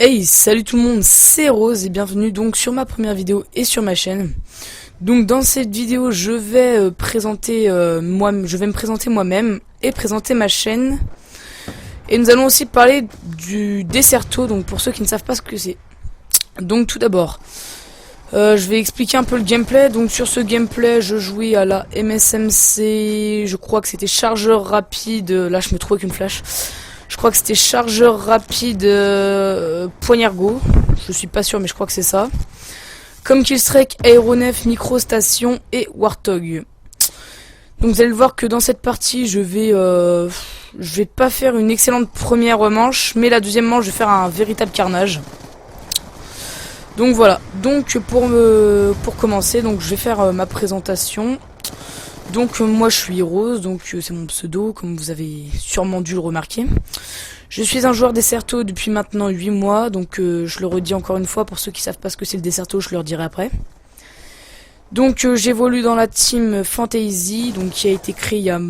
Hey, salut tout le monde, c'est Rose et bienvenue donc sur ma première vidéo et sur ma chaîne. Donc dans cette vidéo, je vais me présenter moi-même et présenter ma chaîne. Et nous allons aussi parler du Desserto, donc pour ceux qui ne savent pas ce que c'est. Donc tout d'abord, je vais expliquer un peu le gameplay. Donc sur ce gameplay, je jouais à la MSMC, je crois que c'était chargeur rapide. Là, je me trouvais qu'une flash. Je crois que c'était chargeur rapide Poignargo. Je suis pas sûr mais je crois que c'est ça. Comme Killstrike, Aéronef, Microstation et Warthog. Donc vous allez le voir que dans cette partie je vais pas faire une excellente première manche, mais la deuxième manche je vais faire un véritable carnage. Donc voilà, donc pour commencer, donc je vais faire ma présentation. Donc moi je suis Rose, donc c'est mon pseudo, comme vous avez sûrement dû le remarquer. Je suis un joueur Desserto depuis maintenant 8 mois, donc je le redis encore une fois, pour ceux qui savent pas ce que c'est le Desserto, je leur dirai après. Donc j'évolue dans la team Fantasy, donc qui a été créée il y a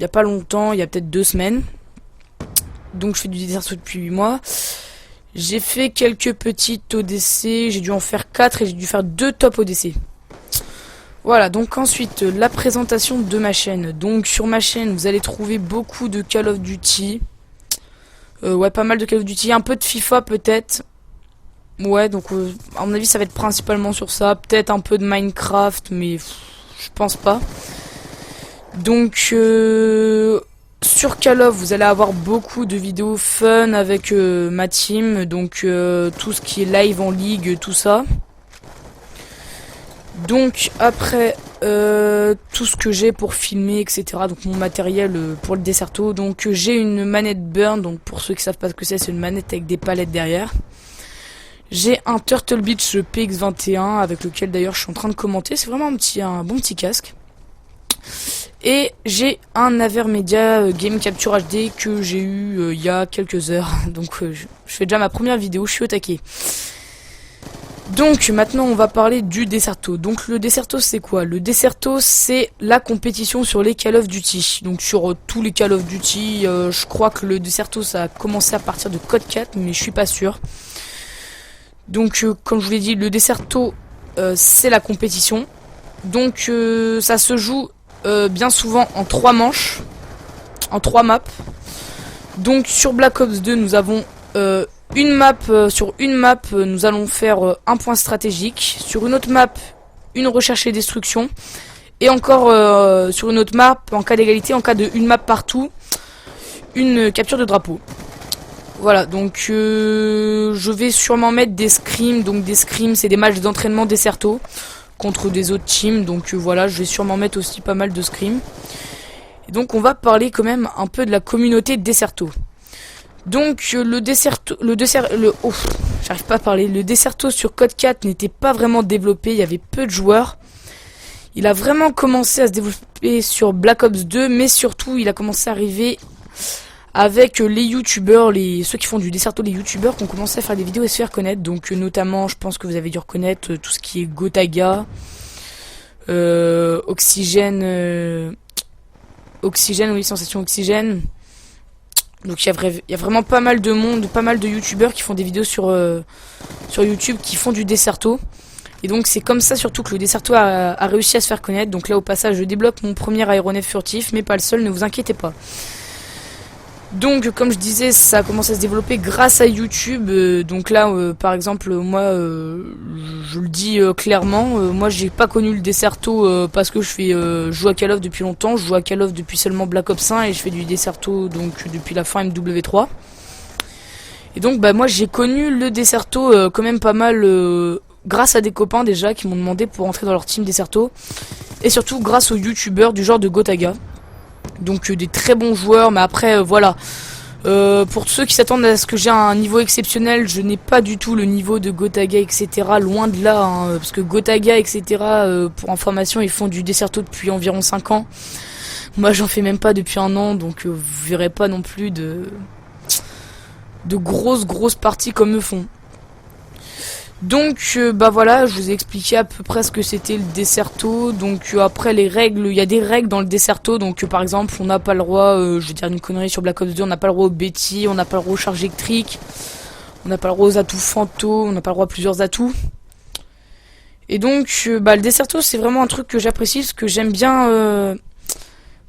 pas longtemps, il y a peut-être 2 semaines. Donc je fais du Desserto depuis 8 mois. J'ai fait quelques petites ODC, j'ai dû en faire 4 et j'ai dû faire 2 top ODC. Voilà, donc ensuite, la présentation de ma chaîne. Donc sur ma chaîne, vous allez trouver beaucoup de Call of Duty. Ouais, pas mal de Call of Duty, un peu de FIFA peut-être. Ouais, donc à mon avis, ça va être principalement sur ça. Peut-être un peu de Minecraft, mais je pense pas. Donc sur Call of, vous allez avoir beaucoup de vidéos fun avec ma team. Donc tout ce qui est live en ligue, tout ça. Donc après tout ce que j'ai pour filmer, etc. Donc mon matériel pour le Desserto. Donc j'ai une manette Burn. Donc pour ceux qui savent pas ce que c'est une manette avec des palettes derrière. J'ai un Turtle Beach PX21 avec lequel d'ailleurs je suis en train de commenter. C'est vraiment un bon petit casque. Et j'ai un Avermedia Game Capture HD que j'ai eu il y a quelques heures. Donc je fais déjà ma première vidéo, je suis au taquet. Donc maintenant on va parler du Desserto. Donc le Desserto c'est quoi? Le Desserto c'est la compétition sur les Call of Duty. Donc sur tous les Call of Duty, je crois que le Desserto ça a commencé à partir de Code 4 mais je suis pas sûr. Donc comme je vous l'ai dit, le Desserto c'est la compétition. Donc ça se joue bien souvent en 3 manches, en 3 maps. Donc sur Black Ops 2 nous avons sur une map, nous allons faire un point stratégique. Sur une autre map, une recherche et destruction. Et encore sur une autre map, en cas d'égalité, en cas de une map partout, une capture de drapeau. Voilà, donc je vais sûrement mettre des scrims. Donc des scrims, c'est des matchs d'entraînement Desserto contre des autres teams. Donc voilà, je vais sûrement mettre aussi pas mal de scrims. Et donc on va parler quand même un peu de la communauté Desserto. Donc j'arrive pas à parler. Le Desserto sur Code 4 n'était pas vraiment développé, il y avait peu de joueurs. Il a vraiment commencé à se développer sur Black Ops 2, mais surtout il a commencé à arriver avec les youtubeurs, ceux qui font du Desserto, les youtubeurs qui ont commencé à faire des vidéos et se faire connaître. Donc notamment, je pense que vous avez dû reconnaître tout ce qui est Gotaga, Oxygène, oui, Sensation Oxygène. Donc il y a vraiment pas mal de monde, pas mal de youtubeurs qui font des vidéos sur YouTube qui font du Desserto. Et donc c'est comme ça surtout que le Desserto a réussi à se faire connaître. Donc là au passage je débloque mon premier aéronef furtif, mais pas le seul, ne vous inquiétez pas. Donc comme je disais, ça a commencé à se développer grâce à YouTube. Donc là par exemple moi je le dis clairement, moi j'ai pas connu le Desserto parce que je joue à Call of depuis longtemps. Je joue à Call of depuis seulement Black Ops 1 et je fais du Desserto donc depuis la fin MW3. Et donc bah moi j'ai connu le Desserto quand même pas mal grâce à des copains déjà qui m'ont demandé pour entrer dans leur team Desserto. Et surtout grâce aux youtubeurs du genre de Gotaga. Donc des très bons joueurs, mais après voilà. Pour ceux qui s'attendent à ce que j'ai un niveau exceptionnel, je n'ai pas du tout le niveau de Gotaga, etc. Loin de là, hein, parce que Gotaga, etc. Pour information, ils font du Desserto depuis environ 5 ans. Moi, j'en fais même pas depuis 1 an, donc vous verrez pas non plus de grosses parties comme eux font. Donc bah voilà, je vous ai expliqué à peu près ce que c'était le Desserto. Donc après les règles, il y a des règles dans le Desserto. Donc par exemple, on n'a pas le droit, je vais dire une connerie sur Black Ops 2, on n'a pas le droit au Betty, on n'a pas le droit aux charges électriques, On n'a pas le droit aux atouts fantômes, on n'a pas le droit à plusieurs atouts. Et donc, le Desserto, c'est vraiment un truc que j'apprécie, parce que j'aime bien...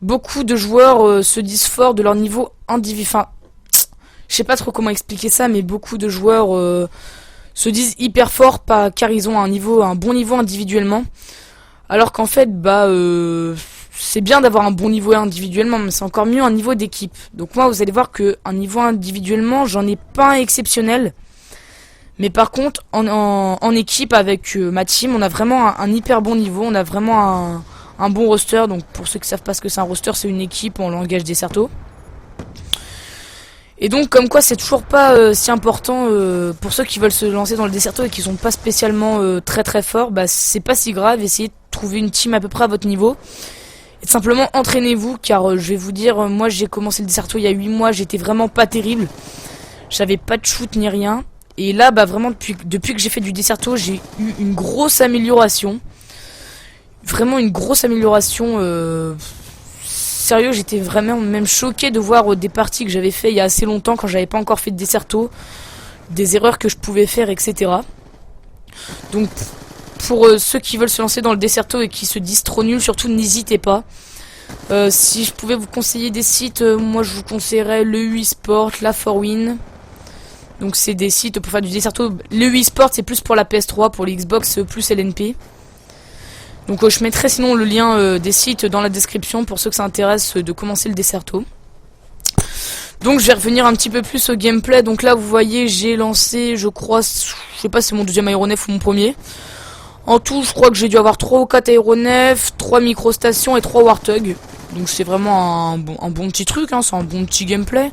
beaucoup de joueurs se disent forts de leur niveau individuel. Enfin, je sais pas trop comment expliquer ça, mais beaucoup de joueurs se disent hyper forts car ils ont un bon niveau individuellement. Alors qu'en fait, c'est bien d'avoir un bon niveau individuellement, mais c'est encore mieux un niveau d'équipe. Donc moi, vous allez voir que un niveau individuellement, j'en ai pas un exceptionnel. Mais par contre, en équipe avec ma team, on a vraiment un hyper bon niveau. On a vraiment un bon roster. Donc pour ceux qui savent pas ce que c'est un roster, c'est une équipe en langage Desserto. Et donc comme quoi c'est toujours pas si important pour ceux qui veulent se lancer dans le Desserto et qui sont pas spécialement très très forts, c'est pas si grave. Essayez de trouver une team à peu près à votre niveau. Et simplement entraînez-vous, car je vais vous dire, moi j'ai commencé le Desserto il y a 8 mois, j'étais vraiment pas terrible. J'avais pas de shoot ni rien. Et là, vraiment, depuis que j'ai fait du Desserto, j'ai eu une grosse amélioration. Vraiment une grosse amélioration. Sérieux, j'étais vraiment même choqué de voir des parties que j'avais fait il y a assez longtemps, quand j'avais pas encore fait de Desserto. Des erreurs que je pouvais faire, etc. Donc, pour ceux qui veulent se lancer dans le Desserto et qui se disent trop nuls, surtout n'hésitez pas. Si je pouvais vous conseiller des sites, moi je vous conseillerais le UI Sport, la 4Win. Donc c'est des sites pour faire du Desserto. Le UI Sport c'est plus pour la PS3, pour les Xbox plus LNP. Donc je mettrai sinon le lien des sites dans la description pour ceux que ça intéresse de commencer le Desserto. Donc je vais revenir un petit peu plus au gameplay. Donc là vous voyez j'ai lancé, je crois, je sais pas si c'est mon deuxième aéronef ou mon premier. En tout je crois que j'ai dû avoir 3 ou 4 aéronefs, 3 microstations et 3 Warthog. Donc c'est vraiment un bon petit truc, hein, c'est un bon petit gameplay.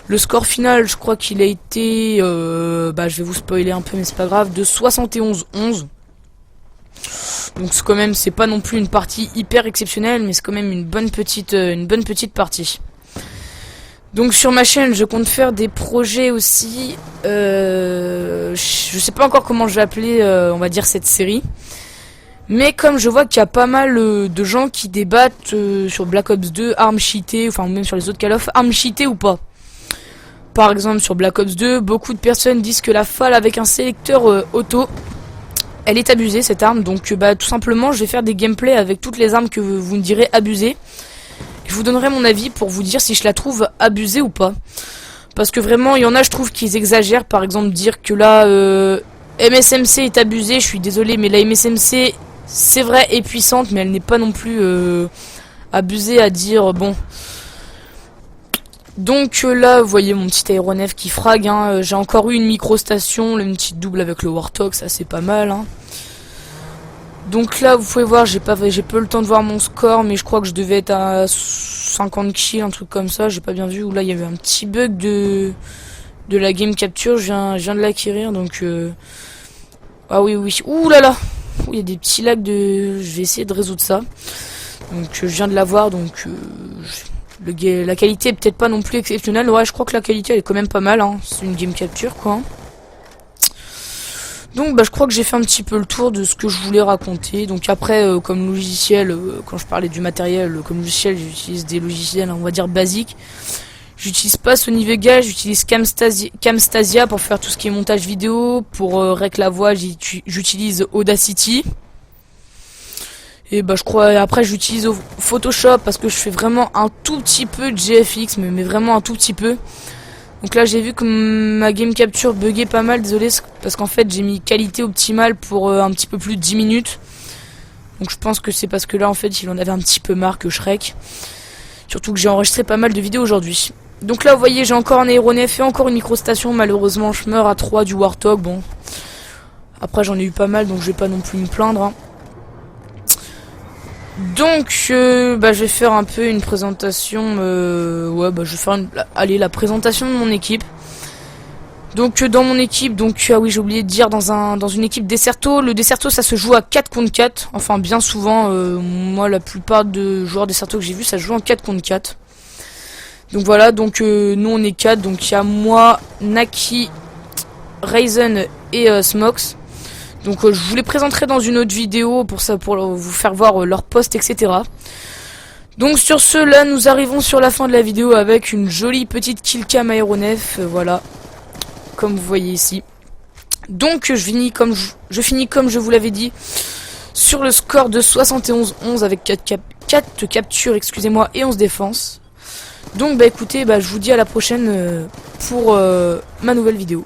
Le score final, je crois qu'il a été, je vais vous spoiler un peu mais c'est pas grave, de 71-11. Donc c'est quand même, c'est pas non plus une partie hyper exceptionnelle, mais c'est quand même une bonne petite partie. Donc sur ma chaîne, je compte faire des projets aussi. Je sais pas encore comment je vais appeler, on va dire cette série. Mais comme je vois qu'il y a pas mal de gens qui débattent sur Black Ops 2, armes cheatées, enfin même sur les autres Call of, armes cheatées ou pas. Par exemple sur Black Ops 2, beaucoup de personnes disent que la FAL avec un sélecteur auto, elle est abusée cette arme. Donc tout simplement je vais faire des gameplays avec toutes les armes que vous me direz abusées. Je vous donnerai mon avis pour vous dire si je la trouve abusée ou pas. Parce que vraiment il y en a je trouve qu'ils exagèrent. Par exemple dire que là MSMC est abusée, je suis désolé mais la MSMC c'est vrai est puissante, mais elle n'est pas non plus abusée à dire bon. Donc là vous voyez mon petit aéronef qui frag, hein. J'ai encore eu une microstation, une petite double avec le Warthog, ça c'est pas mal, hein. Donc là vous pouvez voir j'ai peu le temps de voir mon score, mais je crois que je devais être à 50 kills, un truc comme ça, j'ai pas bien vu. Ou là il y avait un petit bug de la game capture, je viens de l'acquérir, donc ah oui, ouh là là, il y a des petits lags je vais essayer de résoudre ça. Donc je viens de l'avoir, donc la qualité est peut-être pas non plus exceptionnelle. Ouais, je crois que la qualité elle est quand même pas mal, hein. C'est une game capture quoi. Donc je crois que j'ai fait un petit peu le tour de ce que je voulais raconter. Donc après comme logiciel, quand je parlais du matériel, comme logiciel j'utilise des logiciels on va dire basiques. J'utilise pas Sony Vegas, j'utilise Camtasia pour faire tout ce qui est montage vidéo. Pour rec la voix j'utilise Audacity. Et je crois après j'utilise Photoshop parce que je fais vraiment un tout petit peu de GFX, mais vraiment un tout petit peu. Donc là j'ai vu que ma game capture buguait pas mal, désolé, parce qu'en fait j'ai mis qualité optimale pour un petit peu plus de 10 minutes. Donc je pense que c'est parce que là en fait il en avait un petit peu marre que Shrek. Surtout que j'ai enregistré pas mal de vidéos aujourd'hui. Donc là vous voyez j'ai encore un aéronef et encore une microstation. Malheureusement je meurs à 3 du Warthog. Bon, après j'en ai eu pas mal donc je vais pas non plus me plaindre, hein. Donc je vais faire un peu une présentation, je vais faire la présentation de mon équipe. Donc dans mon équipe, ah oui j'ai oublié de dire, dans une équipe Desserto, le Desserto ça se joue à 4 contre 4, enfin bien souvent, moi la plupart de joueurs Desserto que j'ai vu ça se joue en 4 contre 4. Donc voilà, nous on est 4, donc il y a moi, Naki, Ryzen et Smox. Donc je vous les présenterai dans une autre vidéo pour vous faire voir leur poste, etc. Donc sur ce, là nous arrivons sur la fin de la vidéo avec une jolie petite killcam aéronef, voilà. comme vous voyez ici. Donc je finis comme je vous l'avais dit sur le score de 71-11 avec 4 captures, excusez-moi, et 11 défenses. Donc bah écoutez, bah, je vous dis à la prochaine pour ma nouvelle vidéo.